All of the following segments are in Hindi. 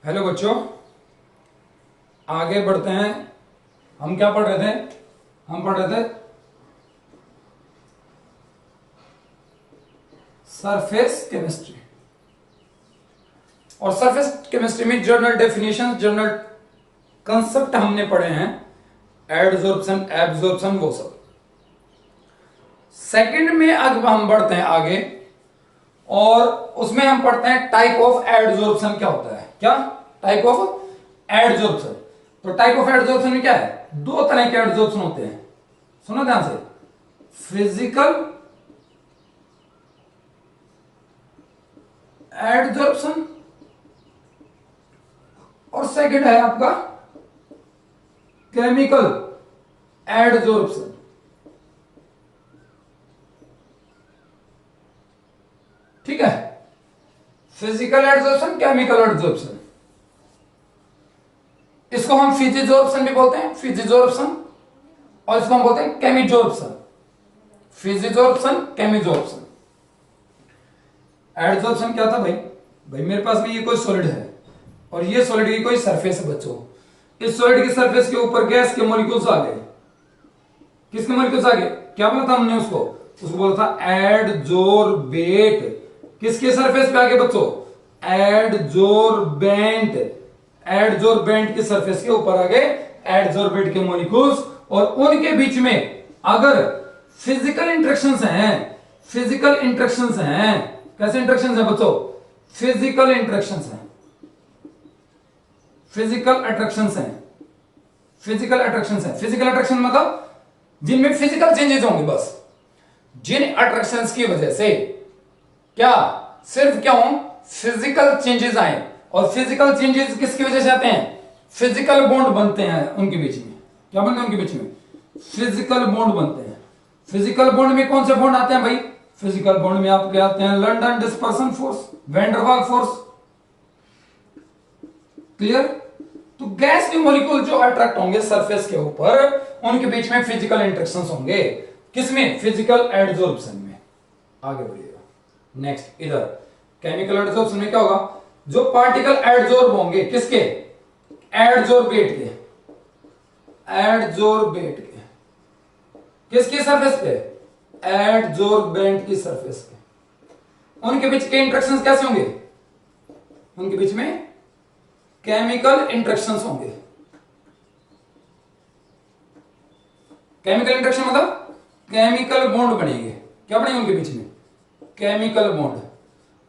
हेलो बच्चों, आगे बढ़ते हैं। हम क्या पढ़ रहे थे? हम पढ़ रहे थे सरफेस केमिस्ट्री। और सरफेस केमिस्ट्री में जनरल डेफिनेशन, जनरल कंसेप्ट हमने पढ़े हैं, एडजॉर्प्शन, एब्जॉर्प्शन, वो सब। सेकंड में अब हम बढ़ते हैं आगे और उसमें हम पढ़ते हैं टाइप ऑफ एडजॉर्प्शन क्या होता है। क्या टाइप ऑफ एडजॉर्प्शन? तो टाइप ऑफ एडजॉर्प्शन में क्या है, दो तरह के एडजॉर्प्शन होते हैं। सुनो ध्यान से, फिजिकल एडजॉर्प्शन और सेकंड है आपका केमिकल एडजॉर्प्शन। ठीक है, फिजिकल एडजॉर्प्शन, केमिकल एडजॉर्प्शन। इसको हम फिजिजॉर्प्शन भी बोलते हैं, फिजिजॉर्प्शन, और इसको हम बोलते हैं केमिजॉर्प्शन। फिजिजॉर्प्शन, केमिजॉर्प्शन। एडजॉर्प्शन क्या था भाई? भाई मेरे पास में ये कोई सॉलिड है और ये सॉलिड की कोई सरफेस है बच्चों। इस सॉलिड की सरफेस के ऊपर गैस के मॉलिक्यूल्स आ गए। किसके मॉलिक्यूल्स आ गए? क्या बोला था हमने उसको? बोला था एडजोर्बेट। किसके सरफेस पे आ गए बच्चों? एडजोर्बेंट। एडजोर्बेंट की सरफेस के ऊपर आ गए एडजोर्बेट के मॉलिक्यूल्स, और उनके बीच में अगर फिजिकल इंटरेक्शंस हैं, फिजिकल इंटरेक्शंस हैं, कैसे इंटरेक्शंस हैं बच्चों? फिजिकल इंटरेक्शंस हैं, फिजिकल अट्रैक्शंस हैं, फिजिकल अट्रैक्शंस हैं। फिजिकल अट्रैक्शन मतलब जिनमें फिजिकल चेंजेस होंगे। बस जिन अट्रैक्शंस की वजह से क्या सिर्फ क्या हो, फिजिकल चेंजेस आए। और फिजिकल चेंजेस किसकी वजह से आते हैं? फिजिकल बॉन्ड बनते हैं उनके बीच में। क्या बनते हैं उनके बीच में? फिजिकल बॉन्ड बनते हैं। फिजिकल बॉन्ड में कौन से बॉन्ड आते हैं भाई? फिजिकल बॉन्ड में आपके आते हैं London dispersion force, Van der Waal force. Clear? तो गैस के मॉलिक्यूल जो अट्रैक्ट होंगे सरफेस के ऊपर, उनके बीच में फिजिकल इंटरेक्शंस होंगे। किसमें? फिजिकल एडजॉर्प्शन में। आगे बढ़िएगा। नेक्स्ट इधर केमिकल एडजॉर्प्शन में क्या होगा? जो पार्टिकल एडजॉर्ब होंगे किसके? एडजॉर्बेट के। एडजॉर्बेट के किसकी सरफेस पे? एडजॉर्बेंट की सरफेस पे। उनके बीच के इंटरेक्शंस कैसे होंगे? उनके बीच में केमिकल इंटरेक्शंस होंगे। केमिकल इंटरेक्शन मतलब केमिकल बॉन्ड बनेंगे। क्या बनेंगे उनके बीच में? Chemical bond.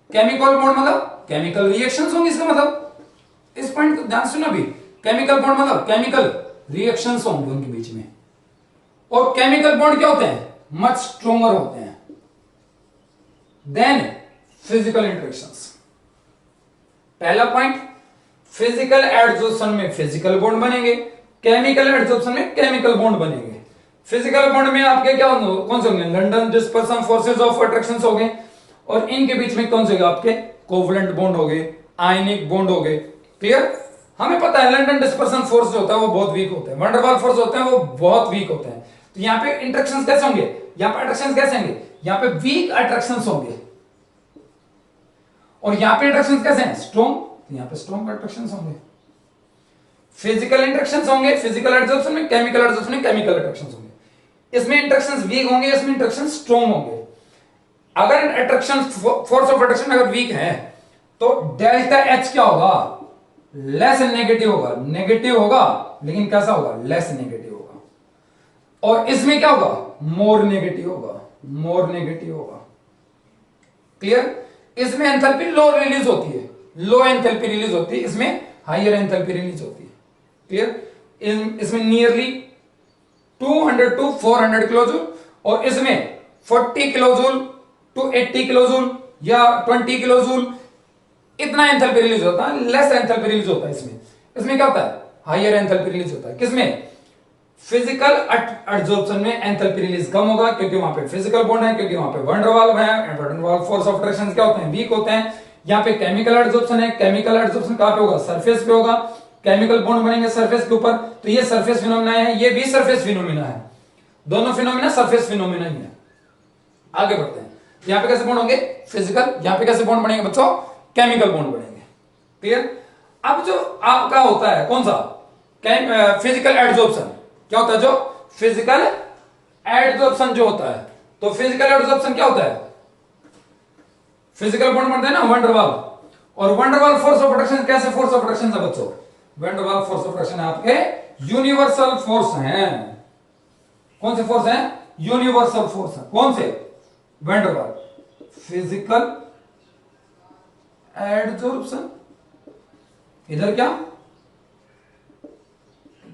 केमिकल बॉन्ड मतलब केमिकल रिएक्शंस होंगे। इसका मतलब इस पॉइंट को ध्यान सुनो भी, केमिकल बॉन्ड मतलब केमिकल रिएक्शंस होंगे उनके बीच में। और केमिकल बॉन्ड क्या होते हैं? मच स्ट्रोंगर होते हैं देन फिजिकल इंटरेक्शंस। पहला पॉइंट, फिजिकल एडजॉर्प्शन में फिजिकल बॉन्ड बनेंगे, केमिकल एडजॉर्प्शन में केमिकल बॉन्ड बनेंगे। फिजिकल बॉन्ड में आपके क्या होंगे? कौन से होंगे? London dispersion forces of attraction हो गए। और इनके बीच में कौन से होंगे? आपके कोवलेंट बॉन्ड हो गए, आयनिक बॉन्ड हो गए। क्लियर? हमें पता है लंडन डिस्पर्सन फोर्स जो होता है वो बहुत वीक होता है, वंडरवाल फोर्स होते हैं वो बहुत वीक होते हैं। तो यहां पे इंटरेक्शंस कैसे होंगे? यहां पे अट्रैक्शंस कैसे होंगे? यहां पे वीक अट्रैक्शंस होंगे। और यहां पे इंटरेक्शंस कैसे हैं? स्ट्रॉन्ग। तो यहां पे स्ट्रॉन्ग अट्रैक्शंस होंगे। फिजिकल इंटरेक्शंस होंगे फिजिकल एडजॉर्प्शन में, केमिकल एडजॉर्प्शन में केमिकल अट्रैक्शंस होंगे। इसमें इंटरेक्शंस वीक होंगे, इसमें इंटरेक्शंस स्ट्रॉन्ग होंगे। अगर अट्रैक्शन फोर्स ऑफ अट्रैक्शन अगर वीक है तो डेल्टा एच क्या होगा? लेस नेगेटिव होगा। नेगेटिव होगा लेकिन कैसा होगा? लेस नेगेटिव होगा। और इसमें क्या होगा? मोर नेगेटिव होगा। मोर नेगेटिव होगा। क्लियर? इसमें एंथैल्पी लो रिलीज होती है, लो एंथैल्पी रिलीज होती है, इसमें हायर एंथैल्पी रिलीज होती है। क्लियर? इसमें नियरली 200 टू 400 किलोजूल और इसमें 40 किलोजूल टू 80 किलोजूल या 20 किलोजूल इतना एंथैल्पी रिलीज होता है। लेस एंथैल्पी रिलीज होता है इसमें। इसमें क्या होता है? हायर एंथैल्पी रिलीज होता है। किसमें? फिजिकल एडजॉर्प्शन में एंथैल्पी रिलीज कम होगा क्योंकि वहां पे फिजिकल बॉन्ड है, क्योंकि वहां पे वंडरवाल है। वंडरवाल फोर्स ऑफ अट्रैक्शन क्या होते हैं? वीक होते हैं। यहाँ पे केमिकल एडजॉर्प्शन है। केमिकल एडजॉर्प्शन कहां पे होगा? सरफेस पे होगा। केमिकल बॉन्ड बनेंगे सरफेस के ऊपर। तो ये सरफेस फिनोमिना है, ये भी सरफेस फिनोमिना है। दोनों फिनोमिना सरफेस फिनोमिना ही है। आगे बढ़ते हैं। यहां पे कैसे बॉन्ड होंगे? फिजिकल। यहां पे कैसे बॉन्ड बनेंगे बच्चों? केमिकल बॉन्ड बनेंगे। क्लियर? अब जो आपका होता है कौन सा फिजिकल एड्सॉर्प्शन, क्या होता है जो फिजिकल एड्सॉर्प्शन जो होता है, तो फिजिकल एड्सॉर्प्शन क्या होता है, फिजिकल बॉन्ड बनते हैं ना वैन डर वाल, और van der Waals force of attraction कैसे फोर्स ऑफ अट्रैक्शन है बच्चों, van der Waals force of attraction आपके यूनिवर्सल फोर्स हैं, कौन से फोर्स हैं, यूनिवर्सल फोर्स है, कौन से, वैन डर वाल, फिजिकल एड्सॉर्प्शन, इधर क्या,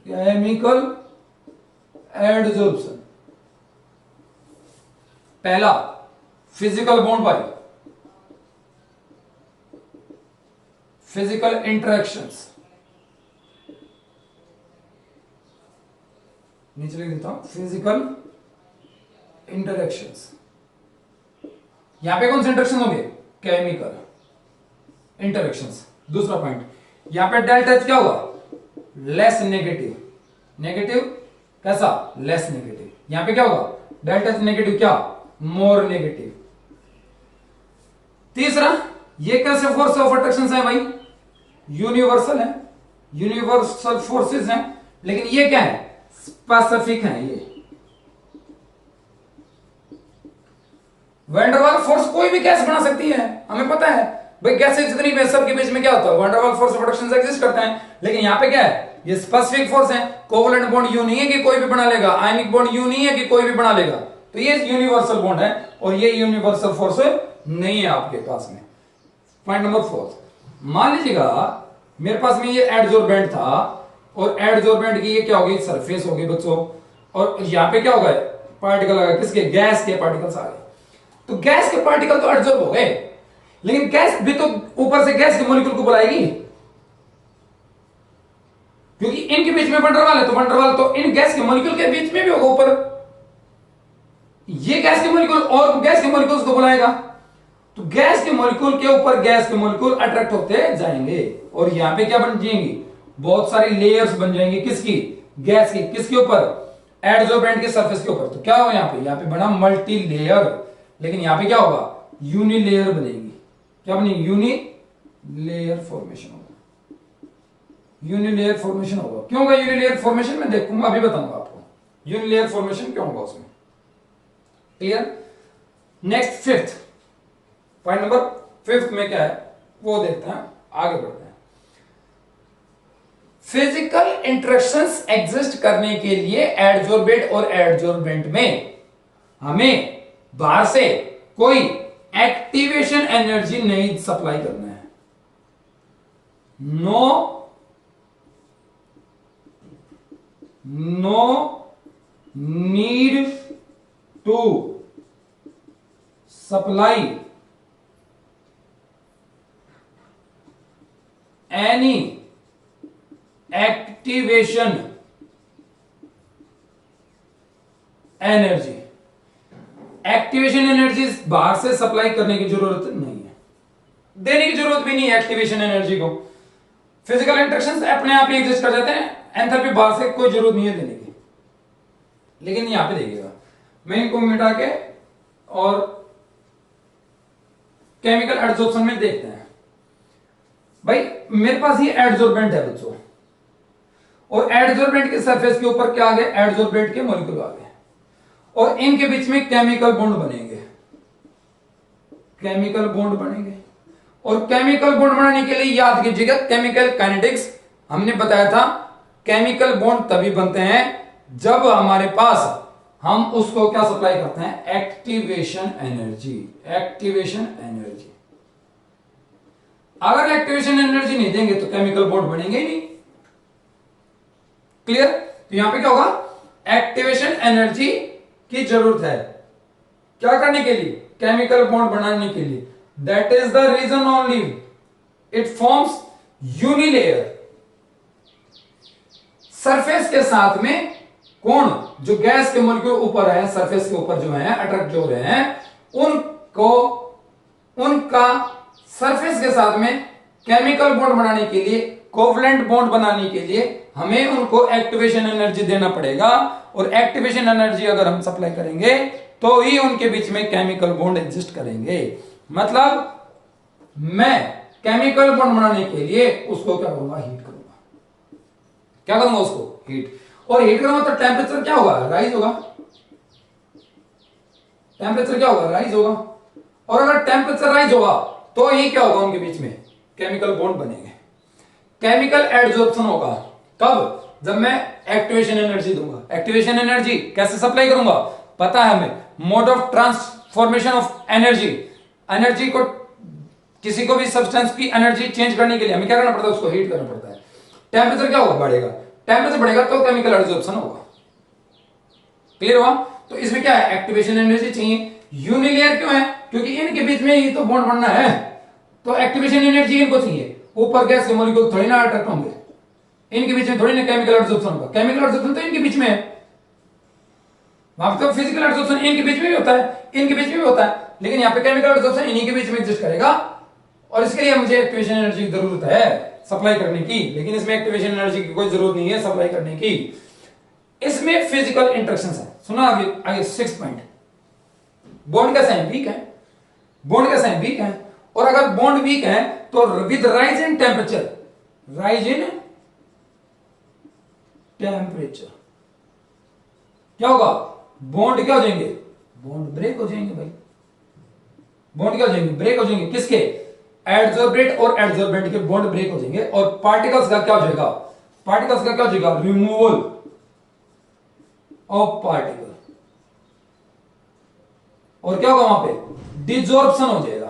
केमिकल एड्सॉर्प्शन, पहला physical bond by physical interactions, नीचे लिख देता हूं फिजिकल इंटरेक्शंस, यहां पे कौन से इंटरेक्शन होंगे, केमिकल इंटरेक्शंस। दूसरा पॉइंट यहां पे डेल्टा एच क्या होगा, लेस नेगेटिव, नेगेटिव कैसा, लेस नेगेटिव, यहां पे क्या होगा, डेल्टा एच नेगेटिव क्या, मोर नेगेटिव। तीसरा ये कैसे फोर्स ऑफ अट्रैक्शन है भाई, यूनिवर्सल है, यूनिवर्सल फोर्सेस हैं, लेकिन ये क्या है, स्पेसिफिक है। ये वैन डर वाल फोर्स कोई भी गैस बना सकती है, हमें पता है भाई, गैसें जितनी भी सब के बीच में क्या होता है, van der Waals force of attraction exist करता है, लेकिन यहां पे क्या है, ये स्पेसिफिक फोर्स है, कोवलेंट बॉन्ड यूं नहीं है कि कोई भी बना लेगा, आयनिक बॉन्ड यूं नहीं है कि कोई भी बना लेगा, तो ये यूनिवर्सल बॉन्ड है, और ये यूनिवर्सल फोर्स नहीं है आपके पास में। पॉइंट नंबर 4, मान लीजिएगा मेरे पास में ये एडजॉर्बेंट था, और एडजॉर्बेंट की ये क्या होगी, सरफेस होगी बच्चों, और यहां पे क्या होगा, पार्टिकल आ गए, किसके, गैस के पार्टिकल्स आ गए, तो गैस के पार्टिकल तो एडजॉर्ब हो गए, लेकिन गैस भी तो ऊपर से गैस के मॉलिक्यूल को बुलाएगी, क्योंकि इनके बीच में वंडरवाल है, तो वंडरवाल तो इन गैस के मॉलिक्यूल के बीच में भी होगा ऊपर, ये गैस के मॉलिक्यूल और गैस के मॉलिक्यूल्स को बुलाएगा, तो गैस के मॉलिक्यूल के ऊपर गैस के मॉलिक्यूल अट्रैक्ट होते जाएंगे, और यहां पे क्या बन जाएंगी, बहुत सारी लेयर्स बन जाएंगी, किसकी, गैस की, किसके ऊपर, एडजॉर्बेंट के सरफेस के ऊपर, तो क्या होगा यहाँ पे बना मल्टी लेयर, लेकिन यहां पे क्या होगा, यूनि लेयर बनेगी, क्या बनेगी, यूनि लेयर फॉर्मेशन होगा, यूनि लेयर फॉर्मेशन होगा, क्यों होगा यूनि लेयर फॉर्मेशन, मैं देखूंगा, अभी बताऊंगा आपको यूनि लेयर फॉर्मेशन क्यों होगा उसमें, clear. Next fifth point number 5 में क्या है वो देखते हैं, आगे बढ़ते हैं। फिजिकल इंटरेक्शंस एग्जिस्ट करने के लिए एडजॉर्बेट और एडजॉर्बेंट में हमें बाहर से कोई एक्टिवेशन एनर्जी नहीं सप्लाई करना है, no need to supply any activation energy, activation energy बाहर से सप्लाई करने की जरूरत नहीं है, देने की जरूरत भी नहीं है एक्टिवेशन एनर्जी को, फिजिकल इंटरेक्शंस अपने आप ही एग्जिस्ट कर जाते हैं, एंथैल्पी बाहर से कोई जरूरत नहीं है देने की। लेकिन यहां पे देखिएगा, मैं इनको मिटा के और केमिकल एडजॉर्प्शन में देखते हैं। भाई मेरे पास ये एडजॉर्बेंट है बच्चों, और एडजॉर्बेंट के सरफेस के ऊपर क्या आ गए, एडजॉर्बेंट के मॉलिक्यूल आ गए, और इनके बीच में केमिकल बॉन्ड बनेंगे, केमिकल बॉन्ड बनेंगे, और केमिकल बॉन्ड बनाने के लिए याद कीजिएगा केमिकल काइनेटिक्स हमने बताया था, केमिकल बॉन्ड तभी बनते हैं जब हमारे पास हम उसको क्या सप्लाई करते हैं, एक्टिवेशन एनर्जी, एक्टिवेशन एनर्जी। अगर एक्टिवेशन एनर्जी नहीं देंगे तो केमिकल बॉन्ड बनेंगे ही नहीं, क्लियर। तो यहां पे क्या होगा, एक्टिवेशन एनर्जी की जरूरत है, क्या करने के लिए, केमिकल बॉन्ड बनाने के लिए, that is the reason only it forms unilayer. Surface के साथ में कौन, जो गैस के मॉलिक्यूल ऊपर है, सरफेस के ऊपर जो है अट्रैक्ट जो हो रहे हैं, उनको उनका सरफेस के साथ में केमिकल बॉन्ड बनाने के लिए, कोवलेंट बॉन्ड बनाने के लिए हमें उनको एक्टिवेशन एनर्जी देना पड़ेगा, और एक्टिवेशन एनर्जी अगर हम सप्लाई करेंगे तो ही उनके बीच में केमिकल बॉन्ड एग्जिस्ट करेंगे। मतलब मैं केमिकल बॉन्ड बनाने के लिए उसको क्या करूंगा, हीट करूंगा। क्या करूंगा, उसको हीट। और हीट करूंगा तो टेम्परेचर क्या होगा, राइज होगा। टेम्परेचर क्या होगा, राइज होगा। और अगर टेम्परेचर राइज होगा तो ये क्या होगा, उनके बीच में केमिकल बॉन्ड बनेंगे। केमिकल एडजॉर्प्शन होगा कब, जब मैं एक्टिवेशन एनर्जी दूंगा। एक्टिवेशन एनर्जी कैसे सप्लाई करूंगा, पता है हमें, mode of transformation of energy. Energy को, किसी को भी सब्सटेंस की एनर्जी चेंज करने के लिए हमें क्या करना पड़ता है, उसको हीट करना पड़ता है। टेम्परेचर क्या होगा, बढ़ेगा। टेम्परेचर बढ़ेगा तो केमिकल एडजॉर्प्शन होगा। क्लियर हुआ। तो इसमें क्या है, एक्टिवेशन एनर्जी चाहिए। यूनिलेयर क्यों है, क्योंकि इनके बीच में ही तो बॉन्ड बनना है, तो एक्टिवेशन एनर्जी इनको चाहिए। ऊपर गैस के मॉलिक्यूल थोड़ी ना अट्रैक्ट होंगे, इनके बीच में थोड़ी ना केमिकल एडजॉर्प्शन होगा। केमिकल एडजॉर्प्शन तो इनके बीच में है, वहां तो फिजिकल एडजॉर्प्शन इनके बीच में भी होता है, इनके बीच में भी होता है, लेकिन यहाँ पे केमिकल एडजॉर्प्शन इन्हीं के बीच में एग्जिस्ट करेगा। और इसके लिए मुझे एक्टिवेशन एनर्जी की जरूरत है सप्लाई करने की, लेकिन इसमें एक्टिवेशन एनर्जी की कोई जरूरत नहीं है सप्लाई करने की। इसमें फिजिकल इंटरेक्शंस है। सुना आगे, आगे 6 पॉइंट। बॉन्ड का साइन वीक है, बॉन्ड का साइन वीक है। और अगर बॉन्ड वीक है तो with rise in temperature, rise in temperature क्या होगा, बॉन्ड क्या हो जाएंगे, बॉन्ड ब्रेक हो जाएंगे भाई। बॉन्ड क्या हो जाएंगे, ब्रेक हो जाएंगे। किसके, एडजॉर्बेट और एडजॉर्बेंट के बॉन्ड ब्रेक हो जाएंगे। और पार्टिकल्स का क्या हो जाएगा, पार्टिकल्स का क्या हो जाएगा, रिमूवल ऑफ पार्टिकल। और क्या होगा वहां पे, डिसॉर्प्शन हो जाएगा।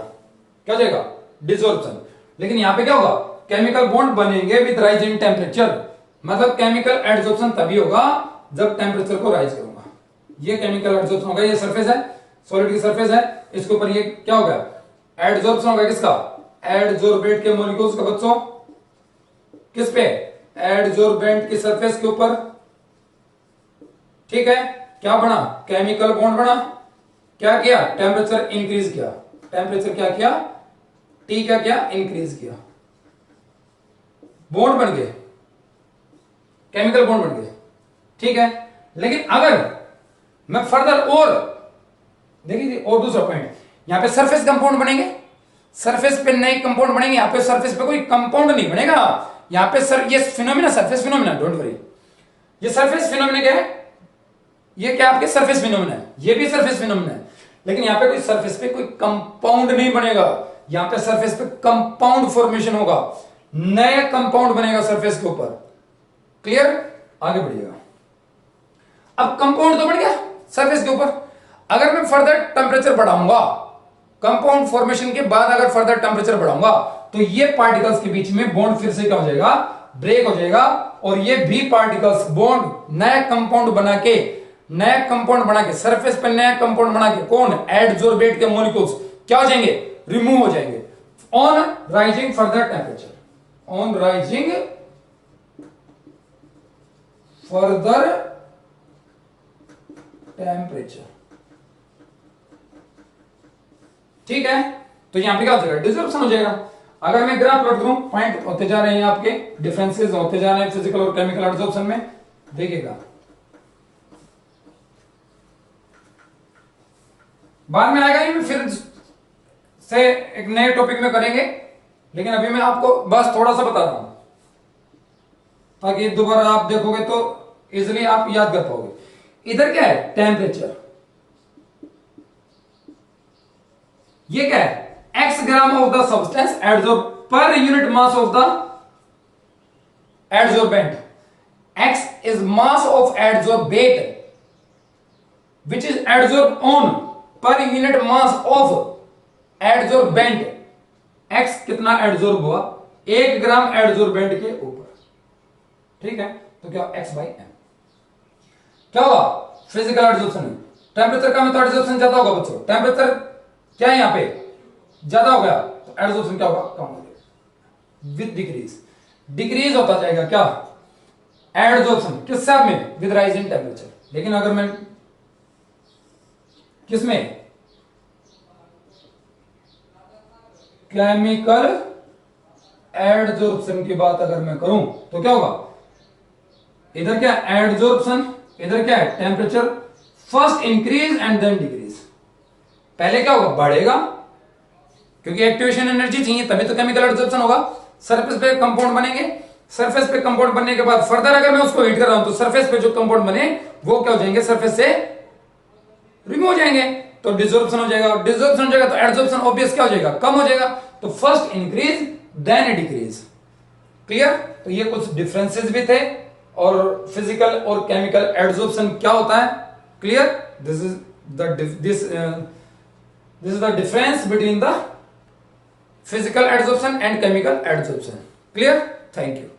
क्या हो जाएगा, डिसॉर्प्शन। लेकिन यहां पे क्या होगा, केमिकल बॉन्ड बनेंगे विद राइज इन टेम्परेचर। मतलब केमिकल एडजॉर्प्शन तभी होगा जब टेम्परेचर को राइज करूंगा। ये केमिकल एडजॉर्प्शन होगा। ये सरफेस है, सॉलिड की सरफेस है, इसके ऊपर ये क्या होगा, एडजॉर्प्शन होगा। किसका, एडजॉर्बेट के मॉलिक्यूल्स का बच्चों, किस पे, एडजॉर्बेंट की सरफेस के ऊपर। ठीक है, क्या बना, केमिकल बॉन्ड बना। क्या किया, टेम्परेचर इंक्रीज किया। टेम्परेचर क्या किया, टी क्या किया, इंक्रीज किया। बॉन्ड बन गए, केमिकल बॉन्ड बन गए। ठीक है, लेकिन अगर मैं फर्दर और देखिए, और दूसरा पॉइंट, यहां पे सरफेस कंपाउंड बनेंगे, सरफेस पे नए कंपाउंड बनेंगे। यहां पे सरफेस पे कोई कंपाउंड नहीं बनेगा। यहां पे सर ये phenomena, surface phenomena, don't worry. ये सरफेस फिनोमिना क्या है, ये क्या आपके सरफेस फिनोमिना है, ये भी सरफेस फिनोमिना है। लेकिन यहां पे कोई सरफेस पे कोई कंपाउंड नहीं बनेगा। यहां पे सरफेस पे कंपाउंड फॉर्मेशन होगा, नया कंपाउंड बनेगा सरफेस के ऊपर। क्लियर, आगे बढ़िएगा। अब कंपाउंड तो बन गया सरफेस के ऊपर। अगर मैं फर्दर टेम्परेचर बढ़ाऊंगा, कंपाउंड फॉर्मेशन के बाद अगर फर्दर टेम्परेचर बढ़ाऊंगा, तो ये पार्टिकल्स के बीच में बॉन्ड फिर से क्या हो जाएगा, ब्रेक हो जाएगा। और ये भी पार्टिकल्स बॉन्ड नया कंपाउंड बना के, नया कंपाउंड बना के, सरफेस पर नया कंपाउंड बना के, कौन, एडजॉर्बेट के मॉलिक्यूल्स क्या हो जाएंगे, रिमूव हो जाएंगे on rising further temperature. On rising further temperature. ठीक है, तो यहां पे क्या हो जाएगा, डिसॉर्प्शन हो जाएगा। अगर मैं ग्राफ प्लॉट करूं, पॉइंट होते जा रहे हैं आपके, डिफरेंसेस होते जा रहे हैं फिजिकल और केमिकल एडसॉर्प्शन में, देखिएगा। बाद में आएगा, ये फिर से एक नए टॉपिक में करेंगे, लेकिन अभी मैं आपको बस थोड़ा सा बता रहा हूं ताकि दोबारा आप देखोगे तो इजिली आप याद कर पाओगे। इधर क्या है, टेम्परेचर। ये क्या है, x gram of the substance adsorb per unit mass of the adsorbent. x is mass of adsorbate which is adsorbed on per unit mass of adsorbent। x कितना एडजॉर्ब हुआ, 1 ग्राम एडजॉर्बेंट के ऊपर। ठीक है, तो क्या x बाई m क्या होगा, फिजिकल एडजॉर्प्शन। टेम्परेचर का तो एडजॉर्प्शन ज्यादा होगा बच्चों। टेम्परेचर क्या है, यहां पे ज्यादा हो गया तो एडजॉर्प्शन क्या होगा, कम हो जाएगा। विद डिक्रीज, डिक्रीज होता जाएगा क्या, एडजॉर्प्शन। किस साथ में, विद राइज इन टेम्परेचर। लेकिन अगर मैं किसमें, केमिकल एडजॉर्प्शन की बात अगर मैं करूं तो क्या होगा, इधर क्या एडजॉर्प्शन, इधर क्या है temperature. First increase and then decrease. पहले क्या होगा, बढ़ेगा, क्योंकि एक्टिवेशन एनर्जी चाहिए तभी तो केमिकल एब्जॉर्प्शन होगा। सरफेस पे कंपाउंड बनेंगे, सरफेस पे कंपाउंड बनने के बाद फर्दर अगर मैं उसको हीट कर रहा हूं तो सरफेस पे जो कंपाउंड बने वो क्या हो जाएंगे, सरफेस से रिमूव हो जाएंगे, तो डिसॉर्प्शन हो जाएगा। डिसॉर्प्शन हो जाएगा तो एडसॉर्प्शन ऑब्वियस क्या हो जाएगा, कम हो जाएगा। तो first increase then decrease. Clear? तो ये कुछ डिफरेंसेस भी थे, और फिजिकल और केमिकल एडसॉर्प्शन क्या होता है, clear? This is the difference between the physical adsorption and chemical adsorption. Clear? Thank you.